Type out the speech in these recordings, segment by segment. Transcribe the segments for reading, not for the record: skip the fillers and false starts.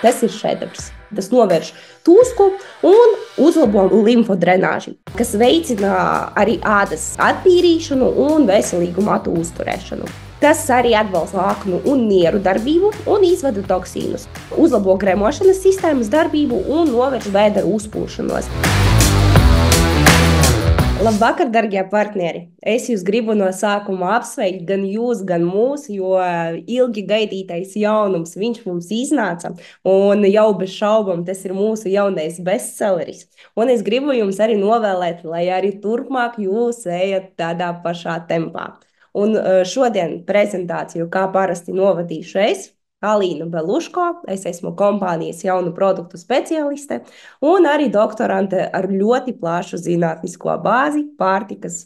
Tas ir šedevrs. Tas novērš tūsku un uzlabo limfodrenāžu, kas veicina arī ādas attīrīšanu un veselīgu matu uzturēšanu. Tas arī atbalsta aknu un nieru darbību un izvada toksīnus, uzlabo gremošanas sistēmas darbību un novērš vēdera uzpūšanos. Labvakar, darbie partneri! Es jūs gribu no sākuma apsveikt gan jūs, gan mūs, jo ilgi gaidītais jaunums viņš mums iznāca, un jau bez šaubām tas ir mūsu jaunais bestselleris. Un es gribu jums arī novēlēt, lai arī turpmāk jūs ejat tādā pašā tempā. Un šodien prezentāciju, kā parasti, novadīšu es, Alīna Beluško, es esmu kompānijas jaunu produktu specialiste un arī doktorante ar ļoti plašu zinātnisko bāzi pārtikas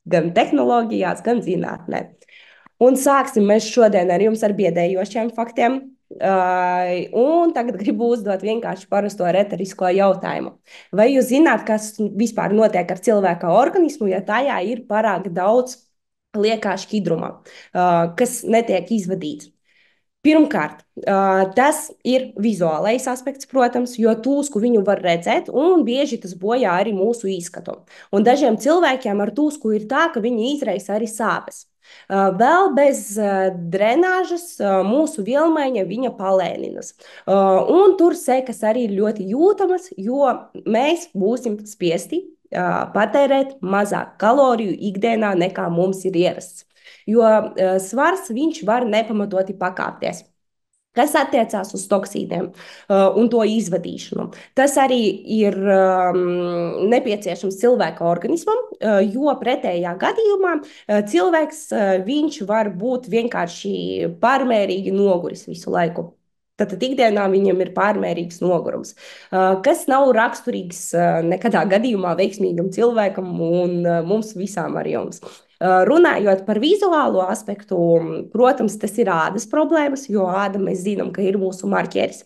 gan tehnoloģijās, gan zinātnē. Un sāksim mēs šodien ar jums ar biedējošiem faktiem. Un tagad gribu uzdot vienkārši parasto retorisko jautājumu. Vai jūs zināt, kas vispār notiek ar cilvēka organismu, ja tajā ir pārāk daudz liekā šķidruma, kas netiek izvadīts? Pirmkārt, tas ir vizuālais aspekts, protams, jo tūsku viņu var redzēt, un bieži tas bojā arī mūsu izskatu. Un dažiem cilvēkiem ar tūsku ir tā, ka viņi izraisa arī sāpes. Vēl bez drenāžas mūsu vielmaiņa viņa palēninas. Un tur sekas arī ir ļoti jūtamas, jo mēs būsim spiesti patērēt mazāk kaloriju ikdienā nekā mums ir ierasts. Jo svars viņš var nepamatoti pakāpties. Kas attiecās uz toksīniem un to izvadīšanu. Tas arī ir nepieciešams cilvēka organismam, jo pretējā gadījumā cilvēks viņš var būt vienkārši pārmērīgi noguris visu laiku. Tātad ikdienā viņam ir pārmērīgs nogurums, kas nav raksturīgs nekadā gadījumā veiksmīgam cilvēkam un mums visām ar jums. Runājot par vizuālo aspektu, protams, tas ir ādas problēmas, jo āda mēs zinām, ka ir mūsu marķeris,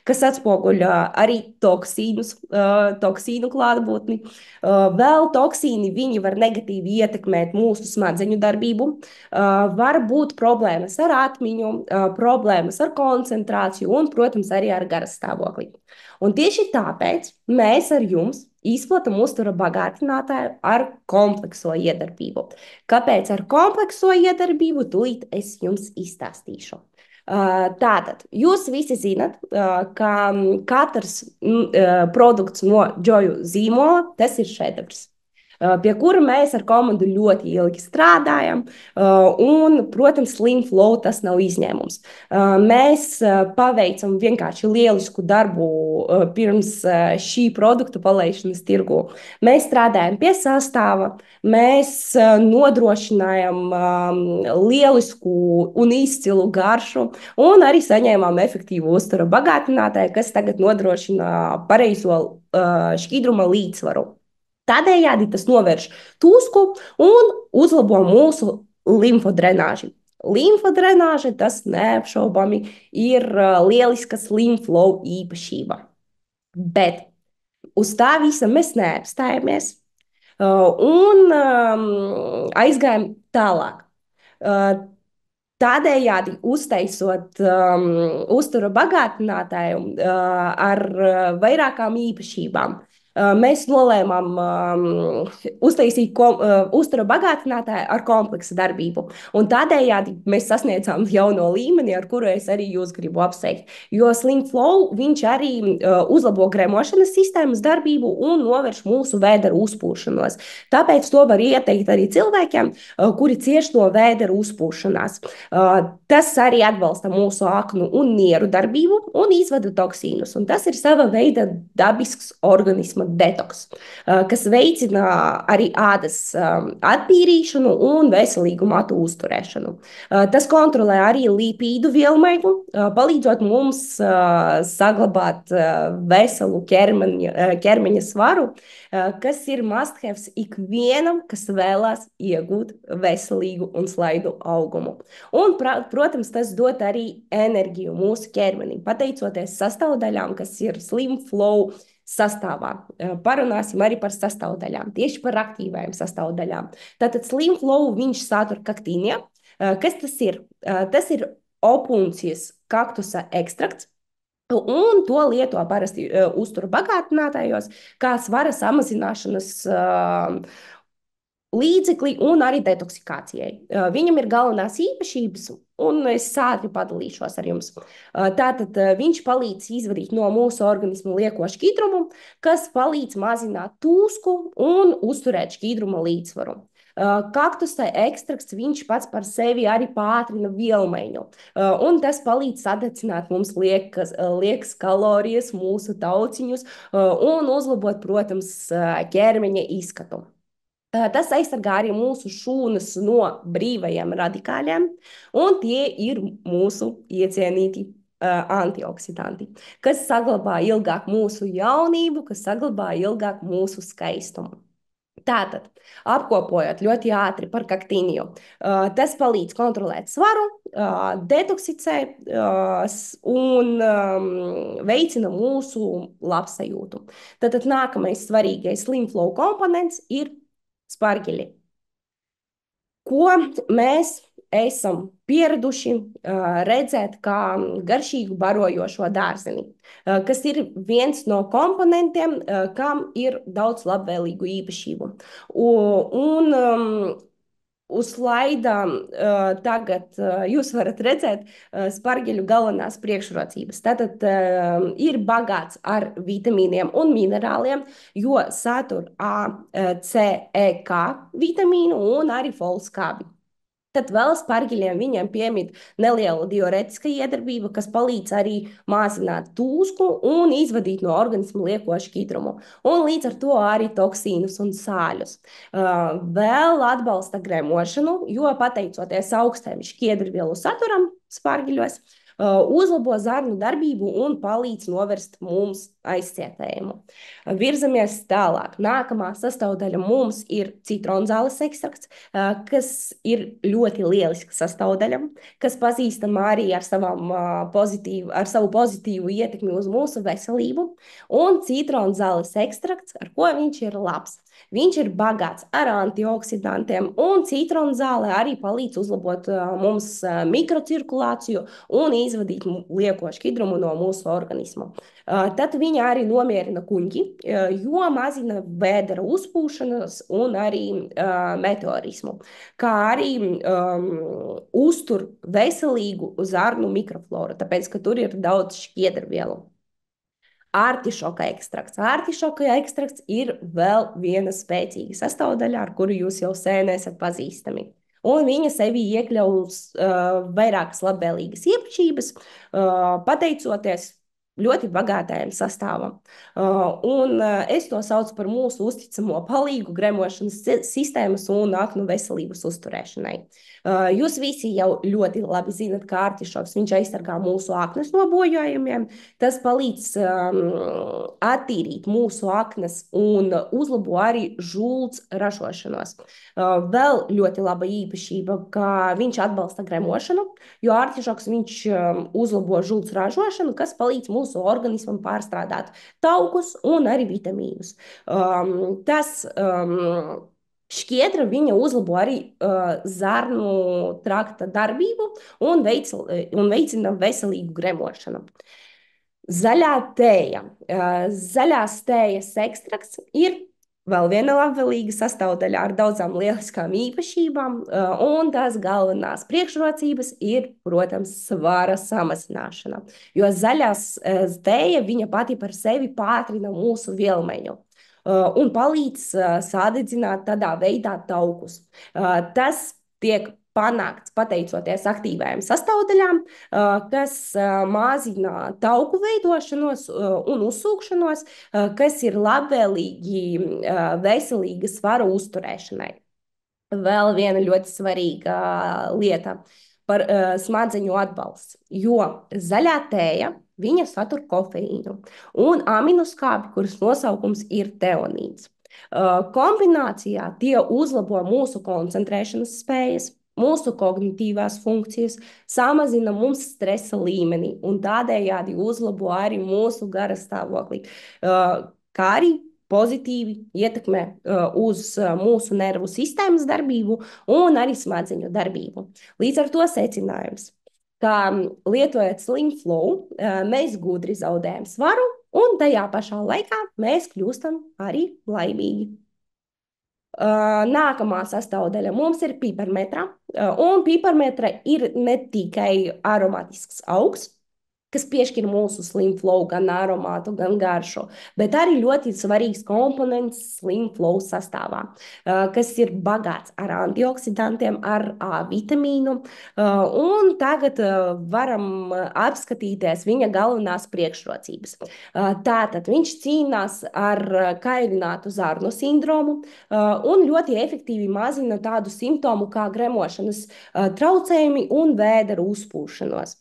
kas atspoguļo arī toksīnu klātbūtni. Vēl toksīni viņi var negatīvi ietekmēt mūsu smadzeņu darbību, var būt problēmas ar atmiņu, problēmas ar koncentrāciju un, protams, arī ar garastāvokli. Un tieši tāpēc mēs ar jums izplatam uztura bagātinātāju ar komplekso iedarbību. Kāpēc ar komplekso iedarbību? Tūlīt es jums izstāstīšu. Tātad, jūs visi zinat, ka katrs produkts no Joju zīmola, tas ir šedevrs, pie kura mēs ar komandu ļoti ilgi strādājam, un, protams, Slim Flow tas nav izņēmums. Mēs paveicam vienkārši lielisku darbu pirms šī produktu palaišanas tirgu. Mēs strādājam pie sastāva, mēs nodrošinājam lielisku un izcilu garšu, un arī saņēmām efektīvu uztura bagātinātāju, kas tagad nodrošina pareizo šķidruma līdzsvaru. Tādējādi tas novērš tūsku un uzlabo mūsu limfodrenāžu. Limfodrenāža, tas neapšaubami ir lieliska Slim Flow īpašība. Bet uz tā visa mēs neapstājamies un aizgājam tālāk. Tādējādi uztaisot uztura bagātinātāju ar vairākām īpašībām. Mēs nolēmām uztaisīt uztura bagātinātāju ar kompleksa darbību. Un tādējādi mēs sasniedzām jauno līmeni, ar kuru es arī jūs gribu apsveikt. Jo Slim Flow viņš arī uzlabo gremošanas sistēmas darbību un novērš mūsu vēdera uzpūšanos. Tāpēc to var ieteikt arī cilvēkiem, kuri cieš no vēdera uzpūšanās. Tas arī atbalsta mūsu aknu un nieru darbību un izvada toksīnus. Un tas ir sava veida dabisks organisma detoks, kas veicina arī ādas attīrīšanu un veselīgu matu uzturēšanu. Tas kontrolē arī lipīdu vielmaiņu, palīdzot mums saglabāt veselu ķermeņa svaru, kas ir must-haves ikvienam, kas vēlās iegūt veselīgu un slaidu augumu. Un, protams, tas dod arī enerģiju mūsu ķermenim, pateicoties sastāvdaļām, kas ir Slim Flow sastāvā. Parunāsim arī par sastāvdaļām, tieši par aktīvajām sastāvdaļām. Tātad Slim Flow viņš satur kaktīnie. Kas tas ir? Tas ir opuncijas kaktusa ekstrakts, Un to lieto parasti uzturu bagātinātājos, kā svara samazināšanas līdzekli un arī detoksikācijai. Viņam ir galvenās īpašības, un es ātri padalīšos ar jums. Tātad viņš palīdz izvadīt no mūsu organismu lieko šķidrumu, kas palīdz mazināt tūsku un uzturēt šķidruma līdzsvaru. Kaktusa ekstrakts viņš pats par sevi arī pātrina vielmaiņu, un tas palīdz sadedzināt mums liekas kalorijas, mūsu tauciņus un uzlabot, protams, ķermeņa izskatu. Tas aizsargā arī mūsu šūnas no brīvajiem radikāļiem, un tie ir mūsu iecienīti antioksidanti, kas saglabā ilgāk mūsu jaunību, kas saglabā ilgāk mūsu skaistumu. Tātad, apkopojot ļoti ātri par kaktīniju, tas palīdz kontrolēt svaru, detoksicē un veicina mūsu labsajūtu. Tātad nākamais svarīgais slim flow komponents ir spargeļi. Ko mēs esam pieraduši redzēt kā garšīgu barojošo dārzeni, kas ir viens no komponentiem, kam ir daudz labvēlīgu īpašību. Uz slaida tagad jūs varat redzēt spargeļu galvenās priekšrocības. Tātad ir bagāts ar vitamīniem un minerāliem, jo satur A, C, E, K vitamīnu un arī folskābi. Tad vēl sparģeļiem viņiem piemīt neliela diuretiska iedarbība, kas palīdz arī mazināt tūsku un izvadīt no organisma lieko šķidrumu, un līdz ar to arī toksīnus un sāļus. Vēl atbalsta gremošanu, jo pateicoties augstajam šķiedrvielu saturam sparģeļos, uzlabo zarnu darbību un palīdz novērst mums aizcietējumu. Virzamies tālāk. Nākamā sastāvdaļa mums ir citronzāles ekstrakts, kas ir ļoti lieliska sastāvdaļa, kas pazīstama arī ar savu pozitīvu ietekmi uz mūsu veselību. Un citronzāles ekstrakts, ar ko viņš ir labs? Viņš ir bagāts ar antioksidantiem, un citronzāle arī palīdz uzlabot mums mikrocirkulāciju un izvadīt lieko šķidrumu no mūsu organisma. Tad viņa arī nomierina kuņģi, jo mazina vēdera uzpūšanas un arī meteorismu, kā arī uztur veselīgu zarnu mikrofloru, tāpēc, ka tur ir daudz šķiedrvielu. Artišoka ekstrakts. Artišoka ekstrakts ir vēl viena spēcīga sastāvdaļa, ar kuru jūs jau sen esat pazīstami. Un viņa sevī iekļaus vairākas labvēlīgas īpašības, pateicoties ļoti bagātajam sastāvam. Es to saucu par mūsu uzticamo palīgu gremošanas sistēmas un aknu veselības uzturēšanai. Jūs visi jau ļoti labi zinat, ka artišoks viņš aizsargā mūsu aknas no bojājumiem. Tas palīdz attīrīt mūsu aknas un uzlabo arī žults ražošanos. Vēl ļoti laba īpašība, ka viņš atbalsta gremošanu, jo artišoks viņš uzlabo žults ražošanu, kas palīdz mūsu organismam pārstrādāt taukus un arī vitamīnus. Tas šķiedra viņa uzlabo arī zarnu trakta darbību un veicina veselīgu gremošanu. Zaļā tēja. Zaļās tējas ekstrakts ir vēl viena labvēlīga sastāvdaļa ar daudzām lieliskām īpašībām, un tās galvenās priekšrocības ir, protams, svara samazināšana, jo zaļās tēja viņa pati par sevi pātrina mūsu vielmaiņu un palīdz sadedzināt tādā veidā taukus. Tas tiek panākts pateicoties aktīvajām sastāvdaļām, kas mazina tauku veidošanos un uzsūkšanos, kas ir labvēlīgi veselīga svara uzturēšanai. Vēl viena ļoti svarīga lieta par smadzeņu atbalstu, jo zaļā tēja viņa satur kofeīnu un aminoskābi, kuras nosaukums ir teonīns. Kombinācijā tie uzlabo mūsu koncentrēšanas spējas, mūsu kognitīvās funkcijas, samazina mums stresa līmeni un tādējādi uzlabo arī mūsu garastāvokli, kā arī pozitīvi ietekmē uz mūsu nervu sistēmas darbību un arī smadzeņu darbību. Līdz ar to secinājums. ka lietojot Slim Flow, mēs gudri zaudējam svaru, un tajā pašā laikā mēs kļūstam arī laimīgi. Nākamā sastāvdaļa mums ir piparmetra, un piparmetra ir ne tikai aromatisks augs, kas piešķir mūsu slim flow gan aromātu, gan garšu, bet arī ļoti svarīgs komponents slim flow sastāvā, kas ir bagāts ar antioksidantiem, ar A vitamīnu, un tagad varam apskatīties viņa galvenās priekšrocības. Tātad viņš cīnās ar kairinātu zarnu sindromu un ļoti efektīvi mazina tādu simptomu kā gremošanas traucējumi un vēdera uzpūšanos.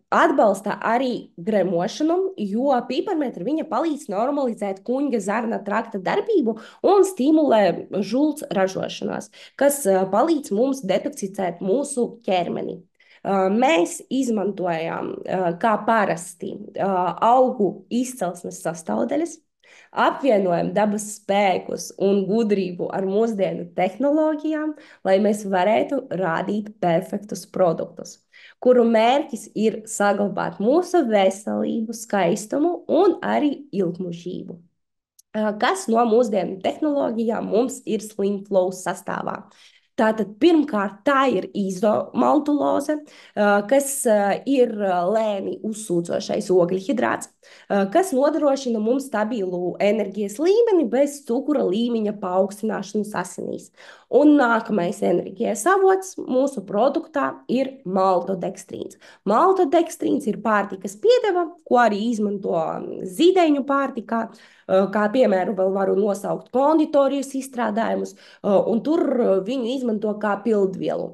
Atbalsta arī gremošanu, jo piparmetra viņa palīdz normalizēt kuņģa zarna trakta darbību un stimulē žults ražošanos, kas palīdz mums detoksicēt mūsu ķermeni. Mēs izmantojam kā parasti augu izcelsmes sastāvdaļas, apvienojam dabas spēkus un gudrību ar mūsdienu tehnoloģijām, lai mēs varētu rādīt perfektus produktus, kuru mērķis ir saglabāt mūsu veselību, skaistumu un arī ilgmužību. Kas no mūsdienu tehnoloģijām mums ir Slim Flow sastāvā? Tātad pirmkārt tā ir izomaltuloze, kas ir lēni uzsūcošais ogļhidrāts, kas nodrošina mums stabilu enerģijas līmeni bez cukura līmeņa paaugstināšanas asinīs. Un nākamais enerģijas avots mūsu produktā ir maltodekstrīns. Maltodekstrīns ir pārtikas piedeva, ko arī izmanto zīdaiņu pārtikā, kā piemēru vēl varu nosaukt konditorijas izstrādājumus, un tur viņu izmanto kā pildvielu.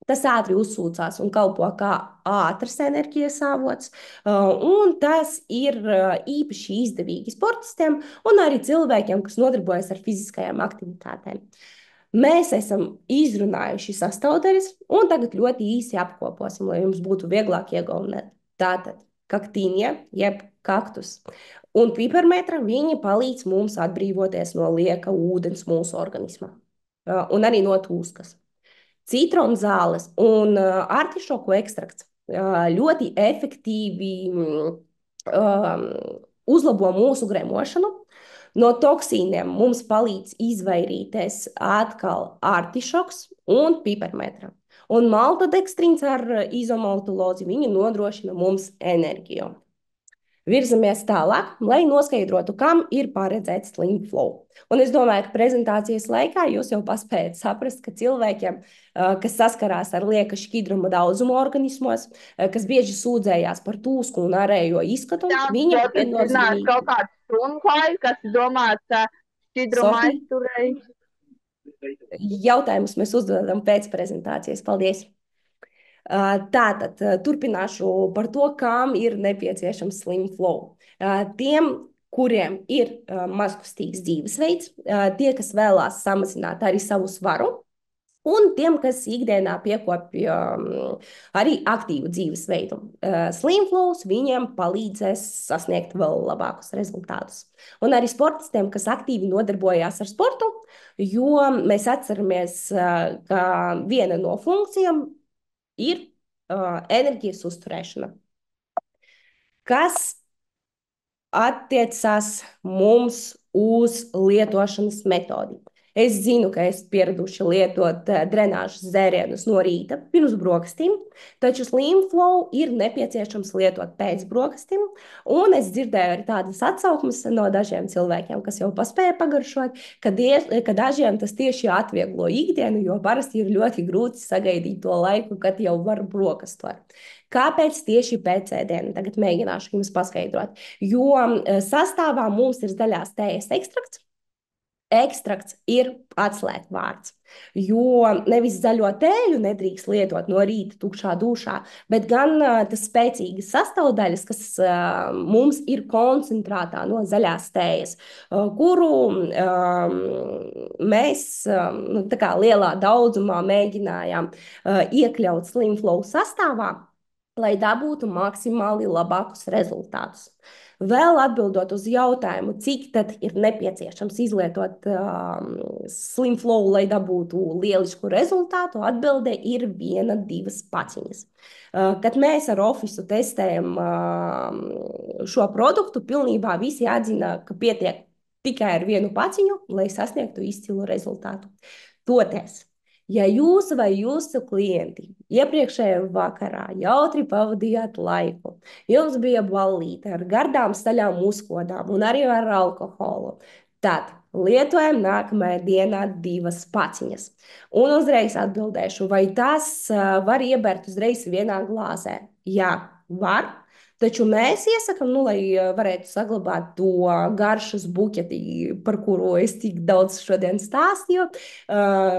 Tas ātri uzsūcās un kalpo kā ātrs enerģijas avots, un tas ir īpaši izdevīgi sportistiem un arī cilvēkiem, kas nodarbojas ar fiziskajām aktivitātēm. Mēs esam izrunājuši sastāvdaļas, un tagad ļoti īsi apkoposim, lai jums būtu vieglāk iegaumēt. Tātad kaktīnie, jeb kaktus un piparmetra, viņi palīdz mums atbrīvoties no lieka ūdens mūsu organismā, un arī no tūskas. Citronzāles un artišoku ekstrakts ļoti efektīvi uzlabo mūsu gremošanu. No toksīniem mums palīdz izvairīties atkal artišoks un piparmetra. Un maltodekstrīns ar izomaltulozi viņi nodrošina mums enerģiju. Virzamies tālāk, lai noskaidrotu, kam ir paredzēts Slim Flow. Un es domāju, ka prezentācijas laikā jūs jau paspējat saprast, ka cilvēkiem, kas saskarās ar lieka šķidruma daudzumu organismos, kas bieži sūdzējās par tūsku un ārējo izskatu, viņiem viennozīmīgi... kaut kāds sunklājs, kas domāts šķidruma aizturēji. Jautājumus mēs uzdodam pēc prezentācijas. Paldies! Tātad turpināšu par to, kam ir nepieciešams Slim Flow. Tiem, kuriem ir mazkustīgs dzīvesveids, tie, kas vēlās samazināt arī savu svaru, un tiem, kas ikdienā piekopja arī aktīvu dzīvesveidu. Slim Flows viņiem palīdzēs sasniegt vēl labākus rezultātus. Un arī sportistiem, kas aktīvi nodarbojās ar sportu, jo mēs atceramies, ka viena no funkcijām ir enerģijas uzturēšana, kas attiecās mums uz lietošanas metodi. Es zinu, ka esat pieraduši lietot drenāžas dzērienus no rīta pirms brokastīm, taču Slim Flow ir nepieciešams lietot pēc brokastīm, un es dzirdēju arī tādas atsauksmes no dažiem cilvēkiem, kas jau paspēja pagaršot, ka dažiem tas tieši atvieglo ikdienu, jo parasti ir ļoti grūti sagaidīt to laiku, kad jau var brokastot. Kāpēc tieši pēc ēdiena? Tagad mēģināšu jums paskaidrot. Jo sastāvā mums ir zaļās tējas ekstrakts. Ekstrakts ir atslēgvārds, jo nevis zaļo tēju nedrīkst lietot no rīta tukšā dušā, bet gan tas spēcīgas sastāvdaļas, kas mums ir koncentrātā no zaļās tējas, kuru mēs tā kā lielā daudzumā mēģinājām iekļaut Slim Flow sastāvā, lai dabūtu maksimāli labākus rezultātus. Vēl atbildot uz jautājumu, cik tad ir nepieciešams izlietot Slim Flow, lai dabūtu lielisku rezultātu, atbilde ir viena, divas paciņas. Kad mēs ar ofisu testējam šo produktu, pilnībā visi atzina, ka pietiek tikai ar vienu paciņu, lai sasniegtu izcilu rezultātu. Toties, ja jūs vai jūsu klienti iepriekšējā vakarā jautri pavadījāt laiku, jums bija ballīte ar gardām staļām uzkodām un arī ar alkoholu, tad lietojam nākamajā dienā divas paciņas. Un uzreiz atbildēšu, vai tas var iebērt uzreiz vienā glāzē? Jā, var. Taču mēs iesakām, nu, lai varētu saglabāt to garšas buketi, par kuru es tik daudz šodien stāstīju,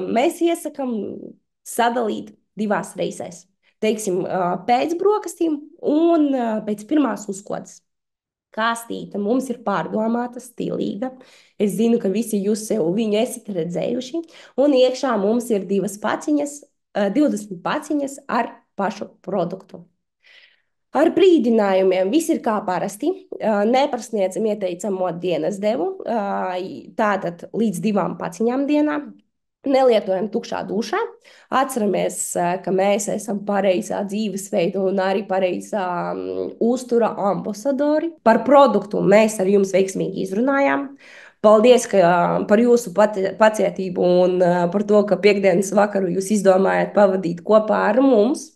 mēs iesakām sadalīt divās reizēs. Teiksim, pēc brokastīm un pēc pirmās uzkodas. Kastīte mums ir pārdomāta, stilīga. Es zinu, ka visi jūs sev viņu esat redzējuši. Un iekšā mums ir 20 paciņas ar pašu produktu. Ar brīdinājumiem viss ir kā parasti. Neprasniedzam ieteicamo dienas devu, tātad līdz 2 paciņām dienā. Nelietojam tukšā dušā. Atceramies, ka mēs esam pareizā dzīvesveida un arī pareizā uztura ambasadori. Par produktu mēs ar jums veiksmīgi izrunājām. Paldies par jūsu pacietību un par to, ka piekdienas vakaru jūs izdomājāt pavadīt kopā ar mums.